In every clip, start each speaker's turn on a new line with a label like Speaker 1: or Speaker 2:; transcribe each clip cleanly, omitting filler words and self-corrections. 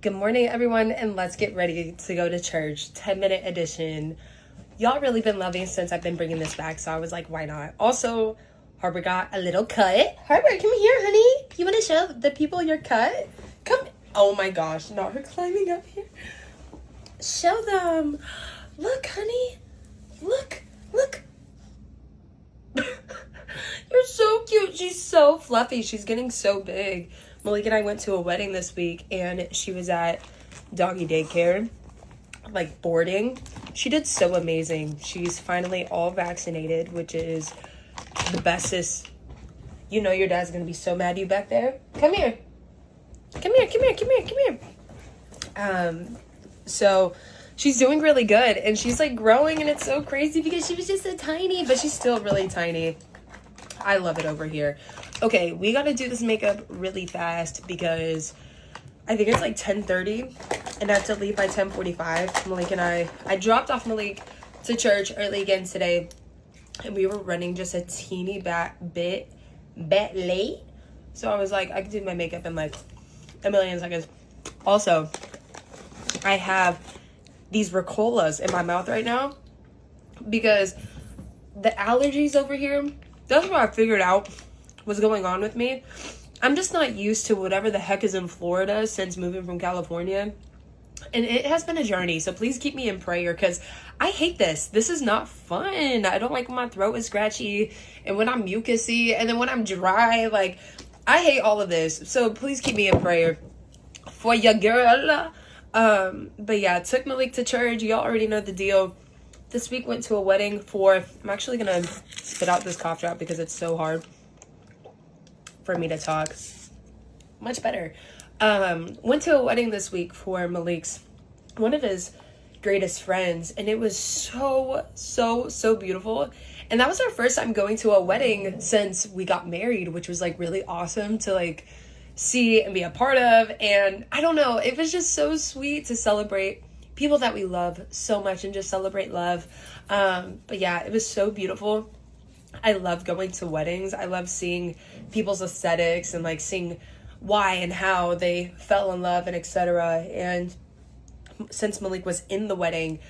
Speaker 1: Good morning, everyone, and let's get ready to go to church. 10-minute edition. Y'all really been loving since I've been bringing this back, so I was like, why not? Also, Harper got a little cut. Harper, come here, honey. You want to show the people your cut? Come. Oh my gosh, not her climbing up here. Show them. Look, honey. Look. You're so cute. She's so fluffy. She's getting so big. Malik and I went to a wedding this week, and she was at doggy daycare, like boarding. She did so amazing. She's finally all vaccinated, which is the bestest. You know your dad's gonna be so mad at you back there. Come here. So she's doing really good, and she's like growing, and it's so crazy because she was just so tiny, but she's still really tiny. I love it over here. Okay, we gotta do this makeup really fast because I think it's like 10:30 and I have to leave by 10:45. Malik and I dropped off Malik to church early again today, and we were running just a teeny bit late. So I was like, I could do my makeup in like a million seconds. Also, I have these Ricolas in my mouth right now because the allergies over here, that's what I figured out was going on with me. I'm just not used to whatever the heck is in Florida since moving from California. And it has been a journey, so please keep me in prayer because I hate this. This is not fun. I don't like when my throat is scratchy and when I'm mucusy and then when I'm dry. Like, I hate all of this. So please keep me in prayer for your girl. But yeah, took Malik to church. Y'all already know the deal. This week went to a wedding for, I'm actually going to spit out this cough drop because it's so hard for me to talk. Much better. Went to a wedding this week for Malik's, one of his greatest friends, and it was so beautiful. And that was our first time going to a wedding since we got married, which was like really awesome to like see and be a part of. And I don't know, it was just so sweet to celebrate people that we love so much and just celebrate love. But yeah, it was so beautiful. I love going to weddings. I love seeing people's aesthetics and like seeing why and how they fell in love and etc. And since Malik was in the wedding,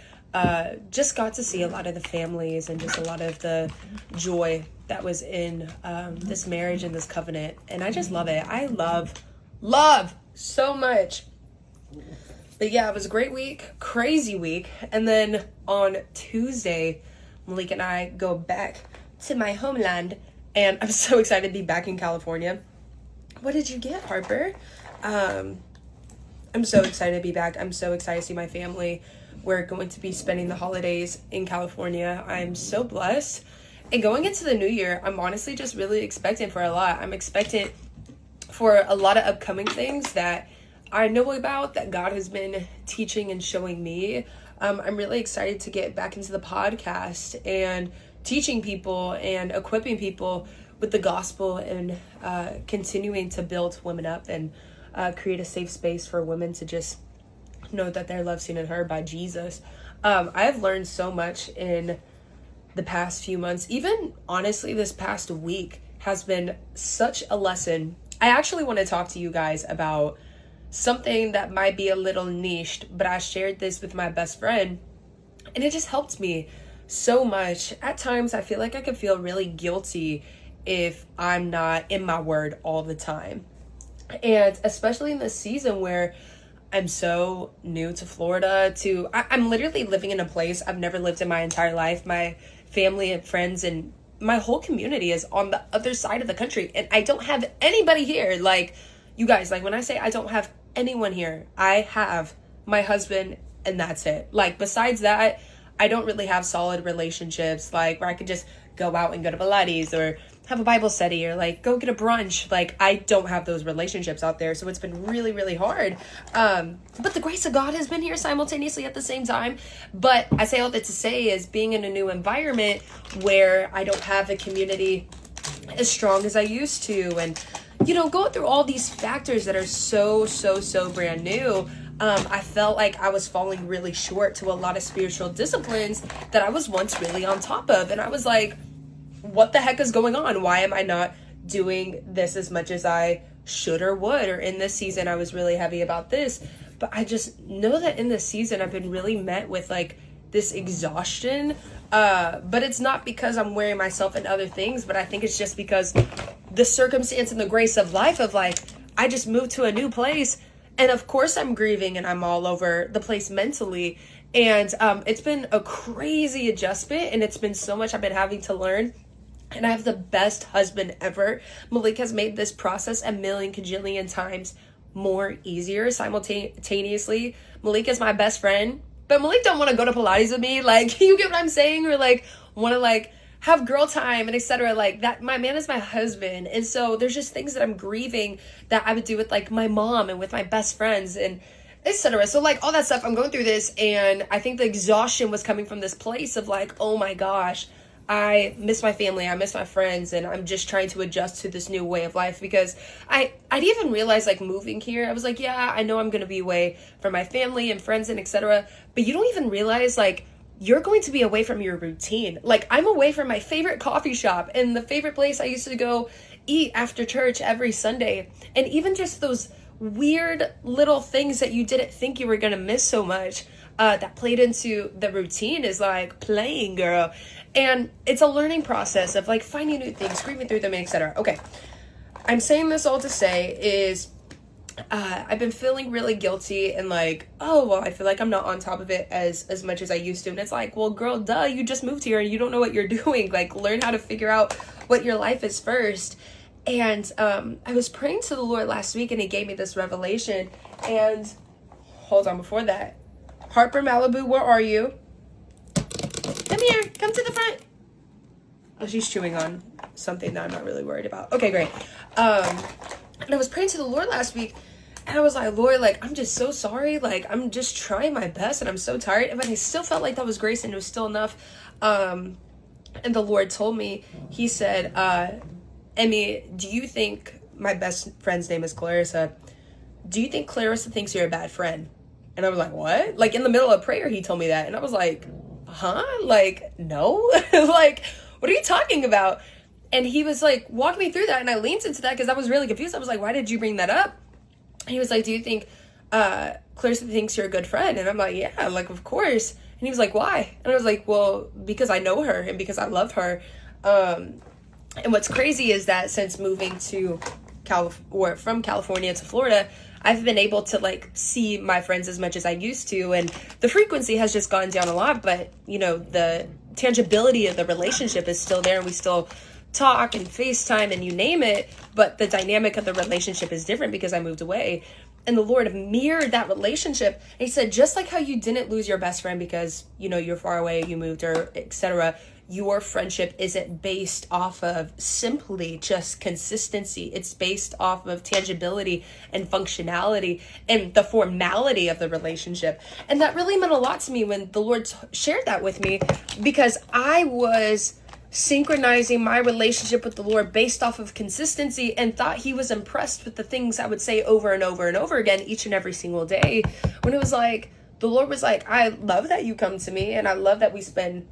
Speaker 1: just got to see a lot of the families and just a lot of the joy that was in this marriage and this covenant. And I just love it. I love so much. But yeah, it was a great week, crazy week. And then on Tuesday, Malik and I go back to my homeland, and I'm so excited to be back in California. What did you get, Harper? I'm so excited to be back. I'm so excited to see my family. We're going to be spending the holidays in California. I'm so blessed. And going into the new year, I'm honestly just really expectant for a lot. I'm expectant for a lot of upcoming things that I know about, that God has been teaching and showing me. I'm really excited to get back into the podcast and teaching people and equipping people with the gospel and continuing to build women up and create a safe space for women to just know that they're loved, seen, and heard by Jesus. I have learned so much in the past few months. Even honestly, this past week has been such a lesson. I actually want to talk to you guys about something that might be a little niched, but I shared this with my best friend, and it just helped me so much. At times, I feel like I could feel really guilty if I'm not in my word all the time. And especially in this season where I'm so new to Florida, I'm literally living in a place I've never lived in my entire life. My family and friends and my whole community is on the other side of the country, and I don't have anybody here. Like, you guys, like when I say I don't have anyone here, I have my husband, and that's it. Like, besides that, I don't really have solid relationships, like where I could just go out and go to Pilates or have a Bible study or like go get a brunch. Like, I don't have those relationships out there. So it's been really, really hard. But the grace of God has been here simultaneously at the same time. But I say all that to say is being in a new environment where I don't have a community as strong as I used to. And, you know, going through all these factors that are so brand new. I felt like I was falling really short to a lot of spiritual disciplines that I was once really on top of. And I was like, what the heck is going on? Why am I not doing this as much as I should or would? Or in this season, I was really heavy about this. But I just know that in this season I've been really met with like this exhaustion, but it's not because I'm wearing myself in other things, but I think it's just because the circumstance and the grace of life of like, I just moved to a new place, and of course I'm grieving and I'm all over the place mentally, and it's been a crazy adjustment, and it's been so much I've been having to learn. And I have the best husband ever. Malik has made this process a million cajillion times more easier simultaneously. Malik is my best friend, but Malik don't want to go to Pilates with me. Like, you get what I'm saying? Or like want to like have girl time and etc. Like that. My man is my husband. And so there's just things that I'm grieving that I would do with like my mom and with my best friends and etc. So like all that stuff, I'm going through this, and I think the exhaustion was coming from this place of like, oh my gosh, I miss my family, I miss my friends, and I'm just trying to adjust to this new way of life. Because I'd even realized like moving here, I was like, yeah, I know I'm gonna be away from my family and friends and etc. But you don't even realize like you're going to be away from your routine. Like, I'm away from my favorite coffee shop and the favorite place I used to go eat after church every Sunday. And even just those weird little things that you didn't think you were gonna miss so much, that played into the routine is like playing, girl. And it's a learning process of like finding new things, grieving through them, etc. Okay, I'm saying this all to say is I've been feeling really guilty and like, oh, well, I feel like I'm not on top of it as much as I used to. And it's like, well, girl, duh, you just moved here and you don't know what you're doing. Like, learn how to figure out what your life is first. And I was praying to the Lord last week, and he gave me this revelation. And hold on, before that, Harper Malibu, where are you? Come here, come to the front. Oh, she's chewing on something that I'm not really worried about. Okay, great. And I was praying to the Lord last week, and I was like, Lord, like, I'm just so sorry. Like, I'm just trying my best, and I'm so tired. But I still felt like that was grace, and it was still enough. And the Lord told me, he said, Emmy, do you think, my best friend's name is Clarissa, do you think Clarissa thinks you're a bad friend? And I was like, what? Like, in the middle of prayer, he told me that. And I was like, huh? Like, no? Like, what are you talking about? And he was like, walk me through that. And I leaned into that because I was really confused. I was like, why did you bring that up? And he was like, do you think Clarissa thinks you're a good friend? And I'm like, yeah, like, of course. And he was like, why? And I was like, well, because I know her and because I love her. And what's crazy is that since moving to from California to Florida, I've been able to like see my friends as much as I used to, and the frequency has just gone down a lot, but you know, the tangibility of the relationship is still there, and we still talk and FaceTime and you name it, but the dynamic of the relationship is different because I moved away. And the Lord mirrored that relationship. And he said, just like how you didn't lose your best friend because, you know, you're far away, you moved, or etc., your friendship isn't based off of simply just consistency. It's based off of tangibility and functionality and the formality of the relationship. And that really meant a lot to me when the Lord shared that with me, because I was synchronizing my relationship with the Lord based off of consistency and thought he was impressed with the things I would say over and over and over again each and every single day, when it was like, the Lord was like, I love that you come to me, and I love that we spend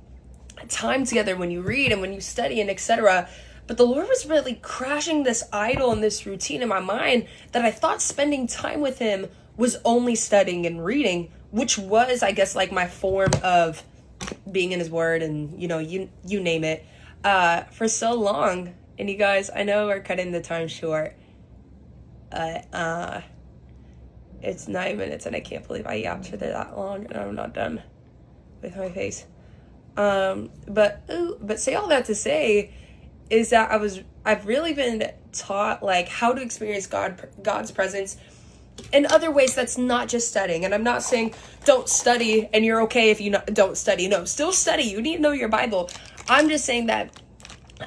Speaker 1: time together when you read and when you study and etc. But the Lord was really crashing this idol and this routine in my mind that I thought spending time with him was only studying and reading, which was, I guess, like my form of being in his word and, you know, you name it, for so long. And you guys, I know we're cutting the time short. It's 9 minutes and I can't believe I yapped for that long and I'm not done with my face. But say all that to say is that I've really been taught like how to experience God's presence in other ways that's not just studying. And I'm not saying don't study and you're okay if you don't study. No, still study. You need to know your Bible. I'm just saying that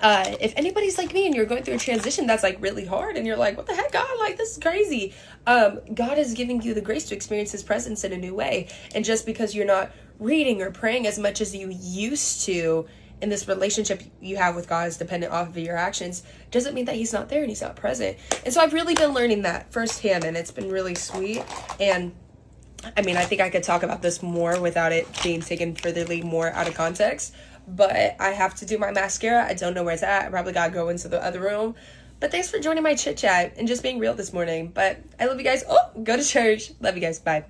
Speaker 1: if anybody's like me and you're going through a transition that's like really hard and you're like, what the heck, God, like this is crazy. God is giving you the grace to experience his presence in a new way. And just because you're not reading or praying as much as you used to in this relationship you have with God is dependent off of your actions, doesn't mean that he's not there and he's not present. And so I've really been learning that firsthand, and it's been really sweet. And I mean, I think I could talk about this more without it being taken furtherly more out of context, but I have to do my mascara. I don't know where it's at. I probably gotta go into the other room. But thanks for joining my chit chat and just being real this morning. But I love you guys. Oh, go to church. Love you guys. Bye.